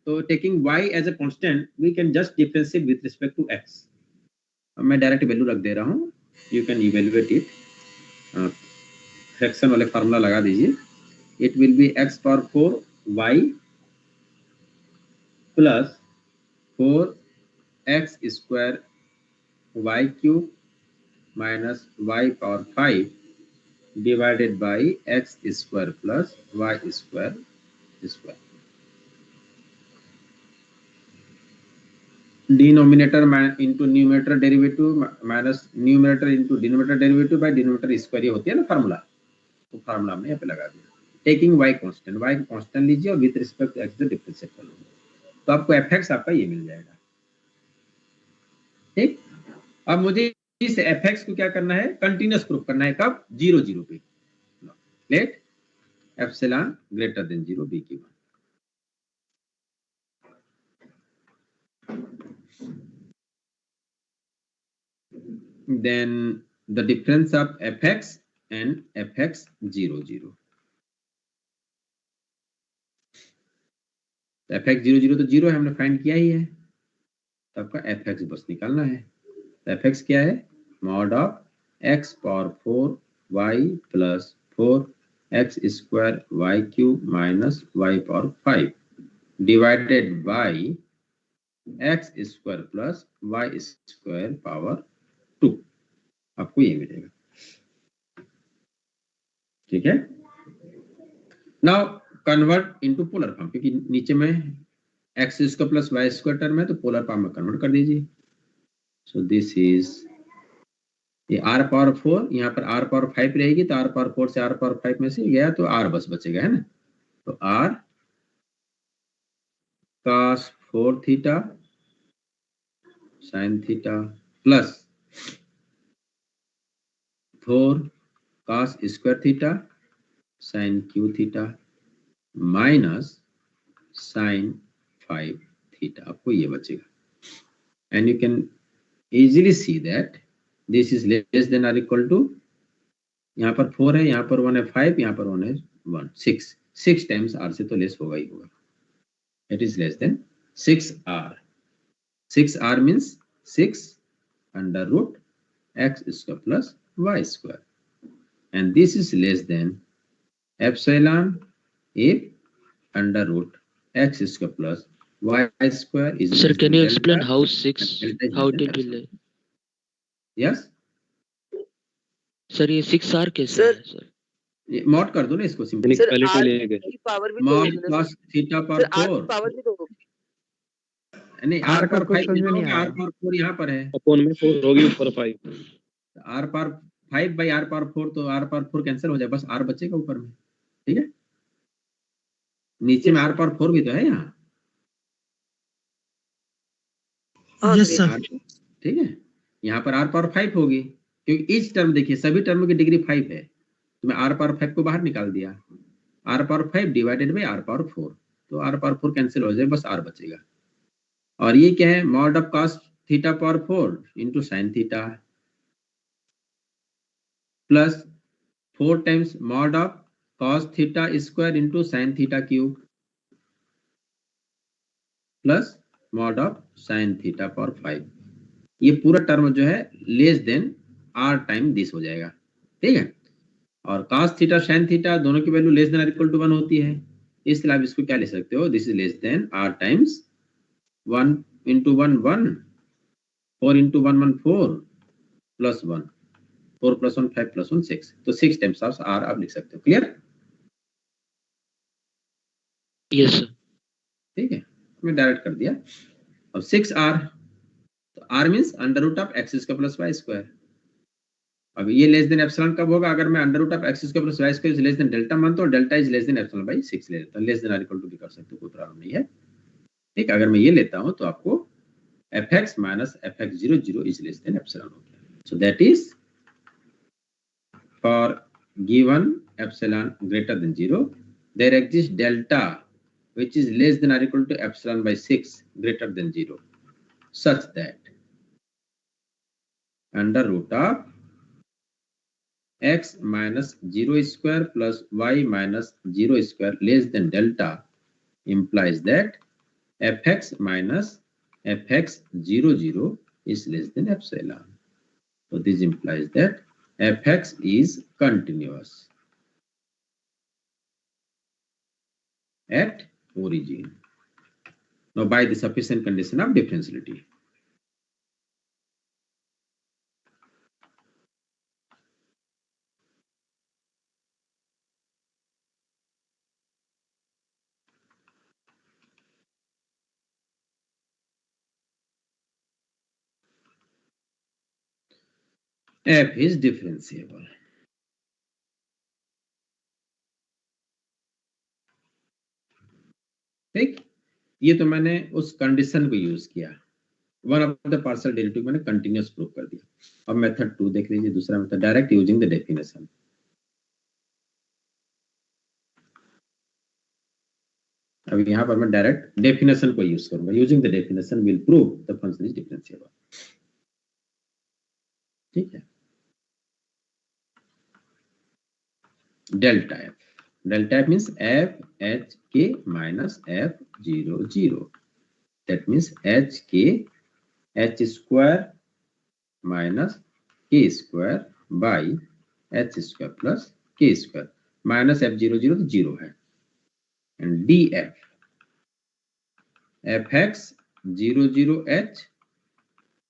तो taking y as a constant we can just differentiate with respect to x। अब मैं डायरेक्ट वैल्यू रख दे रहा हूं, you can evaluate it. Fraction वाले फार्मूला लगा दीजिए। It will be x power 4 y plus 4 x square y cube minus y power 5 divided by x square plus y square square. Denominator into numerator derivative minus numerator into denominator derivative by denominator square, ये होती है ना formula, तो formula हमने यहाँ पे लगा दिया। टेकिंग y कांस्टेंट लीजिए और with respect to x differentiate कर लीजिए, तो आपको f(x) आपका ये मिल जाएगा। अब मुझे इस fx को क्या करना है, कंटिन्यूस प्रूफ करना है, कब, 0 0 पे। Let epsilon greater than 0 be given. Then the difference of fx and fx 0 0, fx 0 0 तो 0 है, हमने फाइंड किया ही है, तो आपका fx बस निकालना है। तो fx क्या है, mod of x power 4 y plus 4 x square y cube minus y power 5 divided by x square plus y square power 2, आपको ये मिलेगा। ठीक है, now convert into polar form, क्योंकि नीचे में x square plus y square term है, तो पोलर फॉर्म में कन्वर्ट कर दीजिए। सो दिस इज ये r पावर 4, यहाँ पर r पावर 5 रहेगी, तो r पावर 4 से r पावर 5 में से गया तो r बस बचेगा, है ना। तो r cos 4 theta sin theta plus 4 cos square theta sin cube theta minus sin 5 theta, आपको ये बचेगा। And you can easily see that this is less than r equal to, यहाँ पर 4 है, यहाँ पर 1 है 5, यहाँ पर 1 है 1, 6 टाइम्स r से तो लेस होगा ही होगा। It is less than 6r। 6r means 6 under root x square plus y square, and this is less than epsilon if under root x square plus y square is Sir, less can than you delta, explain how 6, delta is how less it than will? epsilon. Yes, sir ये 6R कैसे है sir? ये mod कर दो ना इसको simply. Sir equality are ले गए। की पावर भी तो मॉड होगी ना cos थीटा सर, पर आर की 4, पावर भी तो होगी। नहीं R r का पर कुछ 5 समझ में नहीं लिखोगे, आ r रहा। पर 4 यहाँ पर है, अपॉन में 4 होगी, ऊपर 5। r पर 5 बाई r पर 4, तो r पर 4 कैंसिल हो जाए, बस r बचेगा ऊपर में। ठीक है, नीचे में r पर 4 भी तो है यहाँ। हाँ यस सर, सर। ठीक है, यहाँ पर r पावर 5 होगी, क्योंकि इस टर्म देखिए सभी टर्म की डिग्री 5 है, तो मैं r पावर 5 को बाहर निकाल दिया, r power 5 divided by r power 4, तो r पावर 4 कैंसिल हो जाए, बस r बचेगा। और ये क्या है, mod of cos theta power 4 into sine theta plus 4 times mod of cos theta square into sine theta cube plus mod of sine theta power 5। ये पूरा टर्म जो है less than r time this हो जाएगा। ठीक है, और cos theta sin theta दोनों की वैल्यू लेस देन और इक्वल टू 1 होती है, इसलिए आप इसको क्या ले सकते हो, this is less then r times 1 into 1 1, 4 into 1 1 4 plus 1, 4 plus 1 5 plus 1 6, तो 6 टाइम्स ऑफ r आप लिख सकते हो। क्लियर? Yes sir. ठीक है, मैं डायरेक्ट कर दिया। अब 6r, तो r means under root of x square plus y square. अब ये लेस देन एप्सिलॉन कब होगा, अगर मैं under root of x square plus y square is less than delta मानता हूं, delta is less than epsilon by 6 ले लेता हूं, लेस देन और इक्वल टू भी कर सकते हो, कोई प्रॉब्लम नहीं है। ठीक, अगर मैं ये लेता हूं तो आपको fx minus fx 0 0 is less than epsilon हो गया। So that is for given epsilon greater than 0 there exist delta which is less than or equal to epsilon by 6 greater than 0, such that under root of x minus 0 square plus y minus 0 square less than delta implies that fx minus fx 0 0 is less than epsilon. So this implies that fx is continuous at origin. Now by the sufficient condition of differentiability. F is differentiable. ठीक, ये तो मैंने उस condition को use किया, one of the partial derivative मैंने continuous prove कर दिया। अब मेथड 2 देख लीजिए, दूसरा method direct using the definition. अब यहाँ पर मैं डायरेक्ट डेफिनेशन को यूज करूंगा। Using the definition will prove the function is differentiable. ठीक है, delta F, delta F means F H K minus F 0 0, that means H K H square minus K square by H square plus K square, minus F 0 0 तो 0 है, and D f f x 0 0 h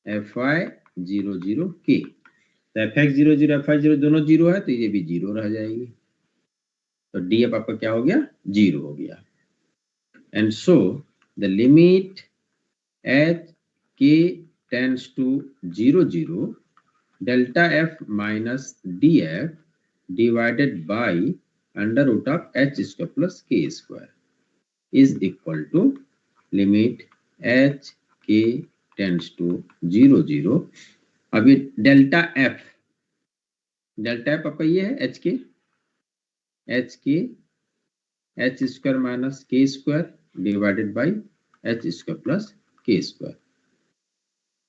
f y 0 0 के, तो f x 0 0 F y 0 दोनों 0 है, तो ये भी 0 रह जाएगी, तो डी एफ आपका क्या हो गया, 0 हो गया। And so the limit H के tends to 0 0, delta F minus D F divided by under root of H square plus K square is equal to limit H के टेंड्स टू 0 0। अभी delta F आपका ये है H K H square minus K square divided by H square plus K square,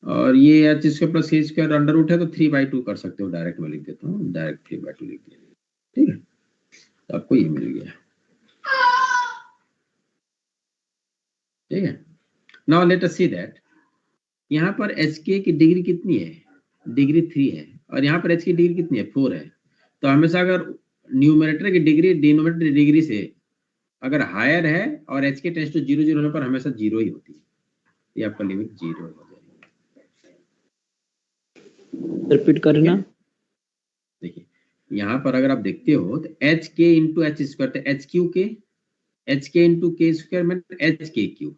और ये H square plus K square under root है तो 3/2 कर सकते हो, डायरेक्ट में लिख देता हूँ, डायरेक्ट 3/2 लिख दिया। ठीक है, तो आपको ये मिल गया। ठीक है, now let us see that यहाँ पर एच के की डिग्री कितनी है, डिग्री 3 है, और यहाँ पर एच की डिग्री कितनी है, 4 है। तो हमेशा अगर न्यूमरेटर की डिग्री डिनोमिनेटर डिग्री से अगर हायर है और एच के टेंड्स टू 0 0 होने पर हमेशा 0 ही होती है, ये आपका लिमिट 0 हो जाएगी। रिपीट करना। देखिए यहाँ पर अगर आप देखते हो तो H K into H square, तो H Q K, H K into K square में एच के क्यू,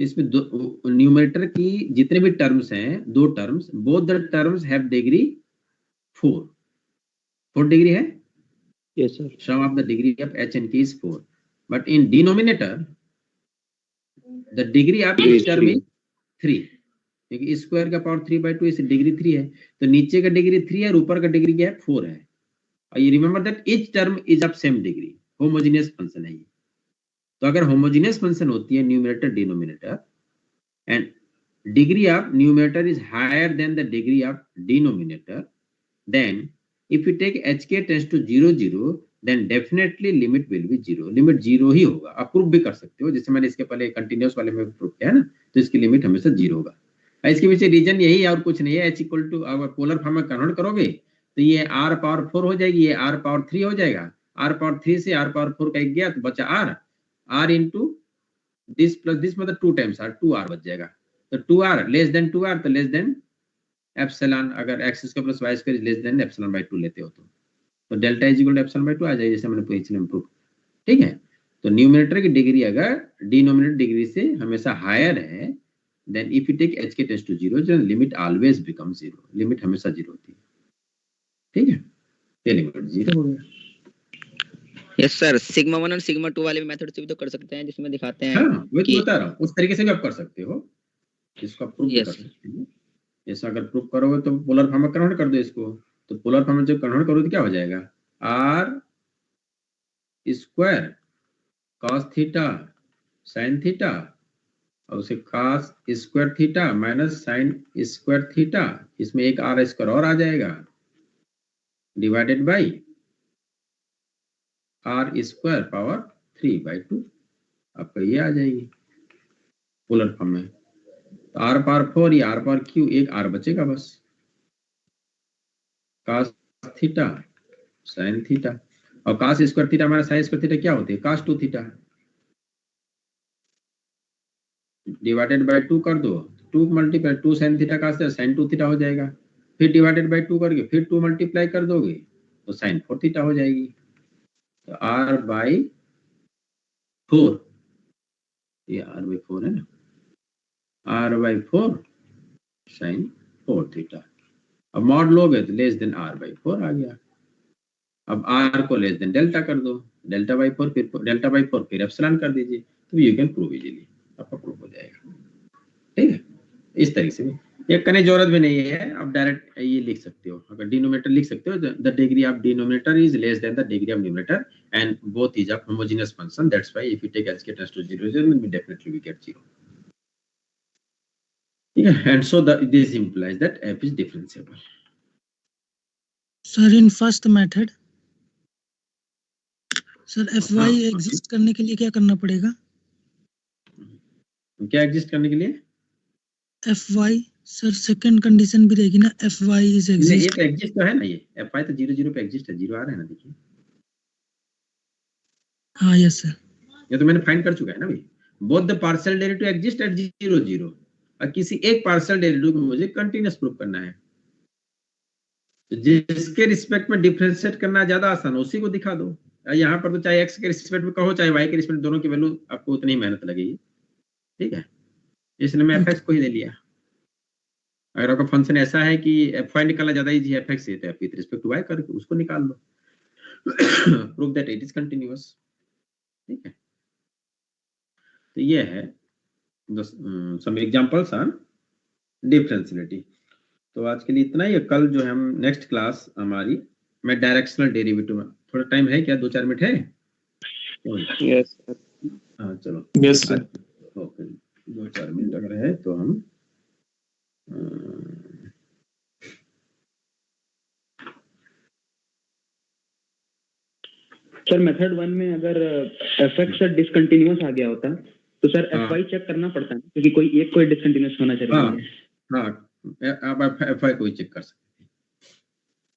इसमें न्यूमरेटर की जितने भी टर्म्स हैं, 2 terms, both the terms have degree 4 degree है। Yes sir. Sum of the degree of h and k is 4, but in denominator the degree of each term is 3, क्योंकि square का power 3/2 इस degree 3 है, तो नीचे का degree 3 है और ऊपर का डिग्री क्या है, 4 है। और ये remember that each term is of same degree, homogeneous function है ये। तो अगर होमोजेनियस फंक्शन होती है numerator denominator and degree of numerator is higher than the degree of denominator, then if you take hk tends to 0 0, then definitely limit will be 0, limit 0 ही होगा। आप proof भी कर सकते हो, जैसे मैंने इसके पहले कंटिन्यूअस वाले में प्रूफ किया है ना, तो इसकी लिमिट हमेशा 0 होगा। इसके पीछे रीजन यही है और कुछ नहीं है। h इक्वल टू अगर पोलर फॉर्म में कन्वर्ट करोगे तो ये r पावर 4 हो जाएगी, ये r पावर 3 हो जाएगा, r पावर 3 से r पावर 4 का एक गया तो बचा r into this plus this, मतलब 2 टाइम्स r, 2r बच जाएगा। तो 2r लेस देन 2r, तो लेस देन एप्सिलॉन, अगर x square plus y square less than epsilon by 2 लेते हो तो delta is equal to epsilon by 2 आ जाएगी, जैसे मैंने पिछले में प्रूफ। ठीक है, तो न्यूमरेटर की डिग्री अगर डिनोमिनेटर डिग्री से हमेशा हायर है, then if you take h k tends to 0, then limit always become 0, limit हमेशा 0 होती है। ठीक है, ये लिमिट 0 हो गया। यस सर, सिग्मा 1 और सिग्मा 2 वाले मेथड से भी तो कर सकते हैं, जिसमें दिखाते हैं। हाँ, वही तो बता रहा हूँ, उस तरीके से भी आप कर सकते हो, इसको आप प्रूफ कर सकते हो। ऐसा अगर प्रूफ करोगे तो पोलर फॉर्म में कन्वर्ट कर दो इसको, तो पोलर फॉर्म में जब कन्वर्ट करोगे तो क्या हो जाएगा, r square cos theta sin theta और उसे cos square theta minus sin square theta, इसमें एक r स्क्वायर और आ जाएगा, divided by r square power 3/2, आपका ये आ जाएगी पोलर फॉर्म में। तो r पावर 4 या r पावर q, एक r बचेगा बस, cos थीटा sin थीटा, और cos स्क्वायर थीटा हमारा sin स्क्वायर थीटा क्या होती है, cos 2 थीटा, डिवाइडेड बाय 2 कर दो, 2 मल्टीप्लाई 2 sin थीटा का sin 2 थीटा हो जाएगा, फिर डिवाइडेड बाय 2 करके फिर 2 मल्टीप्लाई कर दोगे तो sin 4 थीटा हो जाएगी। तो r/4, ये r/4 है ना, r/4 sin 4 थीटा। अब मॉड लोगे तो लेस देन r/4 आ गया। अब r को लेस देन डेल्टा कर दो, डेल्टा/4 फिर डेल्टा/4 फिर एप्सिलॉन कर दीजिए, तो यू कैन प्रूव इजीली, आपका प्रूफ हो जाएगा। ठीक है, इस तरीके से भी ये करने की जरूरत भी नहीं है, आप डायरेक्ट ये लिख सकते हो, अगर डिनोमिनेटर लिख सकते हो, the degree of denominator is less than the degree of numerator and both is of homogeneous function, that's why if you take h के tends to 0 0 then definitely we get 0. Yeah, and so this implies that f is differentiable. Sir in first method sir f y हाँ, exist करने के लिए क्या करना पड़ेगा? क्या exist करने के लिए? F y sir second condition भी रहेगी ना, एफ वाई इज ये एग्जिस्ट। तो एग्जिस्ट तो है ना, ये एफ आई तो 0 0 पे एग्जिस्ट है, 0 आ रहा है ना, देखिए हाँ यस सर। ये तो मैंने फाइंड कर चुका है ना भाई, both the partial derivative exist at 0 0, और किसी एक पार्शियल डेरिवेटिव को मुझे कंटीन्यूअस प्रूव करना है, तो जिसके रिस्पेक्ट में डिफरेंशिएट करना ज्यादा आसान है उसी को दिखा दो। यहाँ पर तो चाहे एक्स के रिस्पेक्ट में कहो चाहे वाई के रिस्पेक्ट, दोनों की वैल्यू आपको उतनी ही मेहनत लगेगी, ठीक है, इसलिए मैं एफ को ही ले लिया। अगर आपका फंक्शन ऐसा है कि एफ वाई निकालना ज्यादा इजी है एफ से, तो विद रिस्पेक्ट टू वाई करके उसको निकाल लो, prove that it is continuous, ठीक है। तो ये है सम एग्जांपल्स ऑन डिफरेंशियबिलिटी। तो आज के लिए इतना ही है, कल जो है हम नेक्स्ट क्लास हमारी मैं डायरेक्शनल डेरिवेटिव में, थोड़ा टाइम है क्या, 2-4 मिनट है? यस हाँ चलो, यस सर। ओके 2-4 मिनट अगर है तो हम सर मेथड 1 में अगर एफ डिसकंटिन्यूअस आ गया होता तो सर एफ वाई चेक करना पड़ता है, क्योंकि कोई डिसकंटिन्यूअस होना चाहिए। हाँ आप एफ आई को ही चेक कर सकते हैं,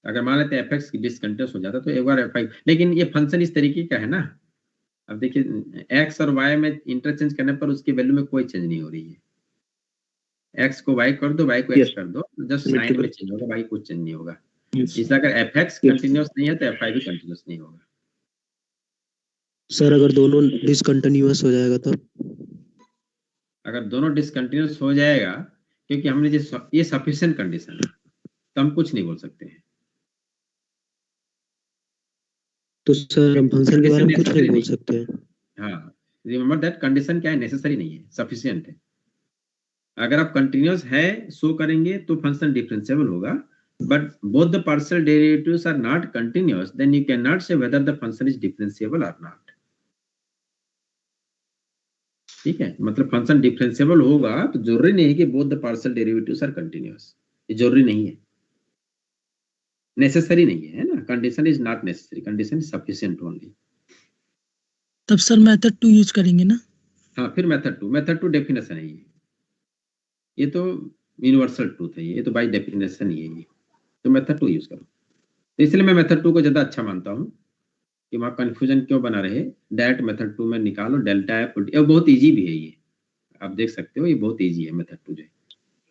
अगर मान लेते हैं एफ एक्स डिसकंटिन्यूअस हो जाता तो एक बार एफ आई, लेकिन ये फंक्शन इस तरीके का है ना, अब देखिए एक्स और वाई में इंटरचेंज करने पर उसकी वैल्यू में कोई चेंज नहीं हो रही है, एक्स को वाई कर दो, वाई को एक्स कर दो, जस्ट साइन में चेंज होगा, वाई कुछ चेंज नहीं होगा। इसलिए अगर एफ एक्स कंटिन्यूअस नहीं है तो एफ आई भी कंटिन्यूअस नहीं होगा। सर अगर दोनों डिसकंटिन्यूअस हो जाएगा तब? अगर दोनों डिसकंटिन्यूअस हो जाएगा, क्योंकि हमने ये सफिशिएंट कंडीशन है, तो हम कुछ नहीं बोल सकते हैं। तो सर हम फंक्शन के बारे में कुछ नहीं बोल सकते हैं? हाँ, रिमेंबर दैट कंडीशन क्या है, नेसेसरी नहीं है, सफिशिएंट है। अगर आप कंटिन्यूअस है शो करेंगे तो फंक्शन डिफरेंशिएबल होगा, but both the partial derivatives are not continuous, then you can not say whether the function is differentiable और नॉट, ठीक है। मतलब फंक्शन डिफरेंशिएबल होगा तो जरूरी नहीं है कि both the partial derivatives are continuous, ये जरूरी नहीं है, नेसेसरी नहीं है ना, condition is not necessary, condition is sufficient only. तब सर मेथड 2 यूज करेंगे ना? हाँ, फिर मेथड टू डेफिनेशन है ये तो यूनिवर्सल ट्रूथ है, ये तो बाय डेफिनेशन ही है ये, तो मेथड 2 यूज करो। तो इसलिए मैं मेथड 2 को ज्यादा अच्छा मानता हूँ कि वहाँ कंफ्यूजन क्यों बना रहे, डायरेक्ट मेथड 2 में निकालो, डेल्टा एफ, बहुत इजी भी है ये, आप देख सकते हो, ये बहुत इजी है मेथड 2 जो है,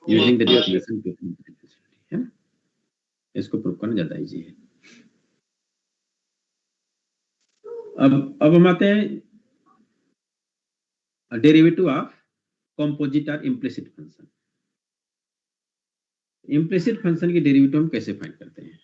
यूजिंग द डेफिनेशन है ना, इसको प्रूव करना ज्यादा इजी है। अब हम आते हैं डेरिवेटिव ऑफ कंपोजिट और इम्प्लिसिट फंक्शन। इम्प्लिसिट फंक्शन की डेरिवेटिव हम कैसे फाइंड करते हैं?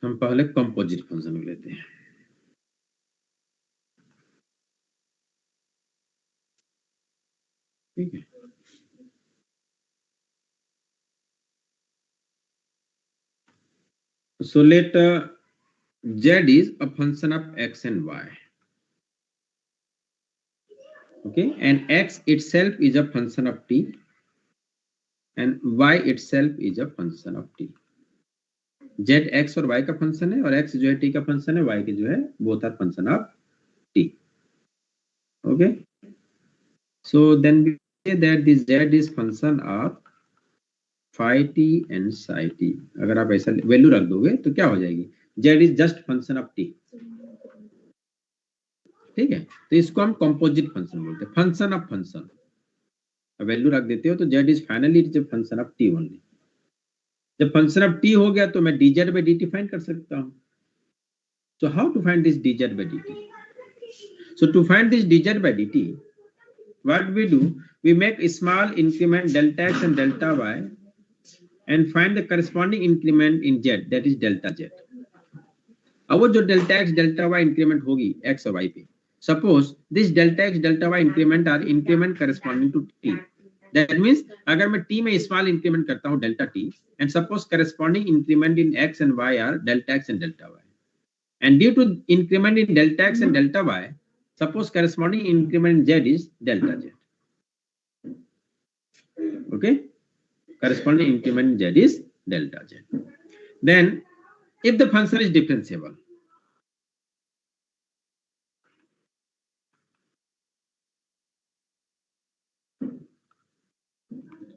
हम पहले कंपोजिट फंक्शन लेते हैं, ठीक है। So let z is a function of x and y, okay, and x itself is a function of t and y itself is a function of t। z x और y का function है, और x जो है t का function है, y के जो है both are function of t, okay। So then we say that this z is function of phi t and psi t। अगर आप ऐसा वैल्यू रख दोगे तो क्या हो जाएगी, z is just function of t, ठीक है। तो इसको हम कंपोजिट फंक्शन बोलते हैं, फंक्शन ऑफ फंक्शन, वैल्यू रख देते हो तो z is finally it is a function of t only. जब फंक्शन ऑफ t हो गया तो मैं dz by dt फाइंड कर सकता हूं। So how to find this dz by dt? So to find this dz by dt, what we do, we make a small increment delta x and delta y and find the corresponding increment in z, that is delta z. अब वो जो delta x delta y increment होगी x और y पे, suppose this delta x delta y increment are increment corresponding to t, that means अगर मैं t में small increment करता हूं delta t and suppose corresponding increment in x and y are delta x and delta y, and due to increment in delta x and delta y, suppose corresponding increment in z is delta z. Okay, corresponding increment in z is delta z. Then if the function is differentiable,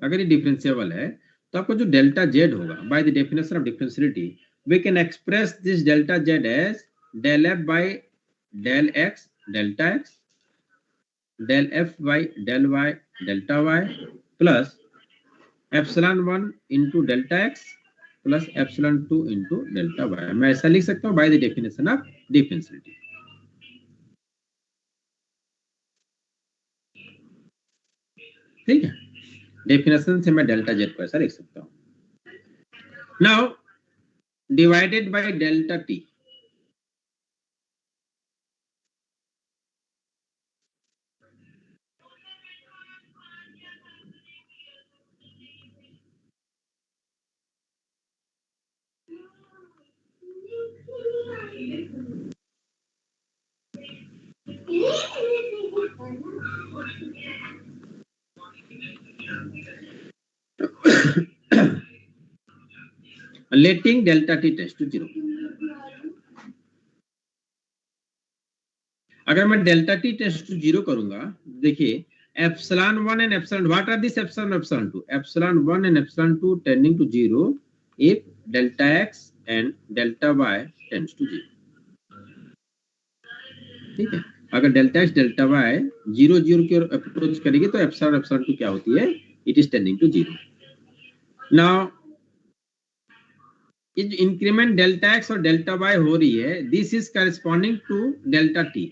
अगर ये differentiable है तो आपको जो delta z होगा, by the definition of differentiability, we can express this delta z as del f by del x delta x, del f by del y delta y plus epsilon 1 into delta x plus epsilon 2 into delta y. मैं ऐसा लिख सकता हूँ by the definition of differentiability. ठीक है, definition से मैं delta z को ऐसा लिख सकता हूँ. Now divided by delta t. Letting delta t tends to 0. अगर मैं डेल्टा टी टेंड्स टू 0 करूंगा, देखिए epsilon 1 and epsilon, what are this epsilon epsilon 2? Epsilon 1 and epsilon 2 tending to 0 if delta x and delta y tends to 0. ठीक है, अगर delta x delta y 0 0 की ओर approach करेगी तो epsilon epsilon 2 क्या होती है? It is tending to 0. Now ये इंक्रीमेंट डेल्टा x और डेल्टा y हो रही है, this is corresponding to delta t.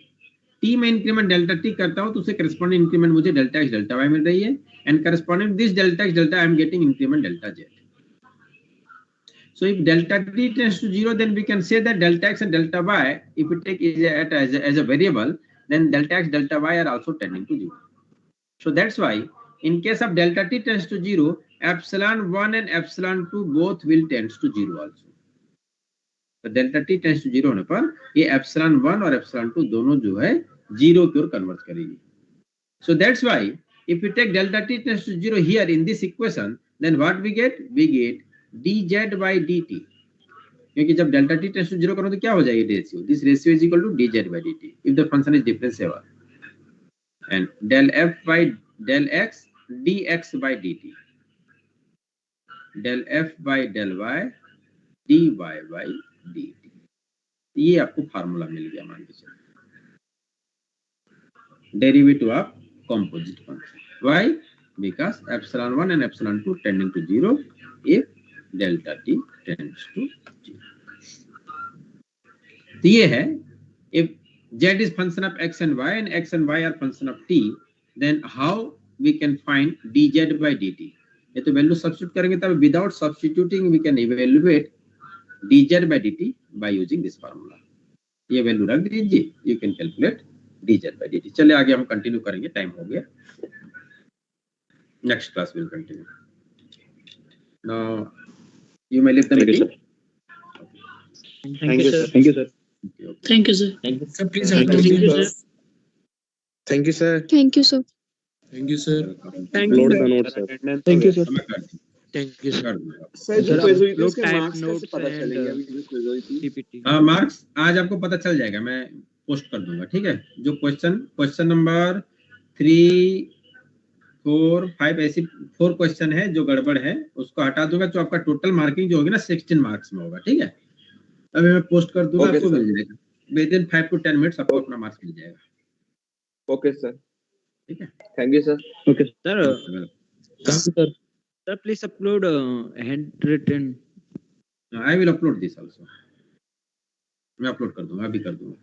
t में इंक्रीमेंट डेल्टा t करता हूं तो उसे करस्पॉन्डिंग इंक्रीमेंट मुझे डेल्टा x डेल्टा y मिल रही है, and corresponding this delta x delta I am getting increment delta z. So if delta t tends to 0, then we can say that delta x and delta y, if we take it as a variable, then delta x delta y are also tending to 0. So that's why in case of delta t tends to 0, epsilon 1 and epsilon 2 both will tends to 0 also. तो delta t tends to 0 होने पर ये epsilon 1 और epsilon 2 दोनों जो है 0 की ओर convert करेगी. So that's why if we take delta t tends to 0 here in this equation, then what we get? We get dz by dt. क्योंकि जब डेल्टा t tends to 0 करो तो क्या हो जाएगी ratio? This ratio is equal to dz by dt if the function is differentiable. And del f by del x dx by dt, del f by del y dy by dt. ये आपको formula मिल गया मान लीजिए, derivative of composite function. Why? Because epsilon 1 and epsilon 2 tending to 0 if delta t tends to 0. तो ये है if z is function of x and y and x and y are function of t, then how we can find dz by dt. ये तो value substitute करेंगे तब without substituting we can evaluate dz by dt by using this formula. ये value रख दीजिए, you can calculate dz by dt. चलिए आगे हम कंटिन्यू करेंगे, टाइम हो गया. Next class will continue. Now you may leave the meeting. Thank you, sir. Thank you, sir. Thank you, sir. Sir, please Thank help you, me. sir. Thank you, sir. Thank you, sir. Thank you, sir. Load the notes, sir. Thank you, sir. Thank you, sir. Sir जो sir, quiz हुई थी लोग उसके type marks कैसे notes पता and चलेंगे? अभी जो क्विज हुई थी पीपीटी. हाँ, मार्क्स आज आपको पता चल जाएगा, मैं पोस्ट कर दूंगा. ठीक है, जो क्वेश्चन नंबर 3 4 5 ऐसी 4 क्वेश्चन है जो गड़बड़ है उसको हटा दूंगा, तो आपका टोटल मार्किंग जो होगी ना 16 मार्क्स में होगा. ठीक है, अभी मैं पोस्ट कर दूंगा, आपको मिल जाएगा विद इन 5 to 10 मिनट्स आपको अपना मार्क्स मिल जाएगा. Okay sir. ठीक है thank you sir. Okay sir sir sir please upload handwritten. I will upload this also. मैं अपलोड कर दूंगा, अभी कर दूंगा.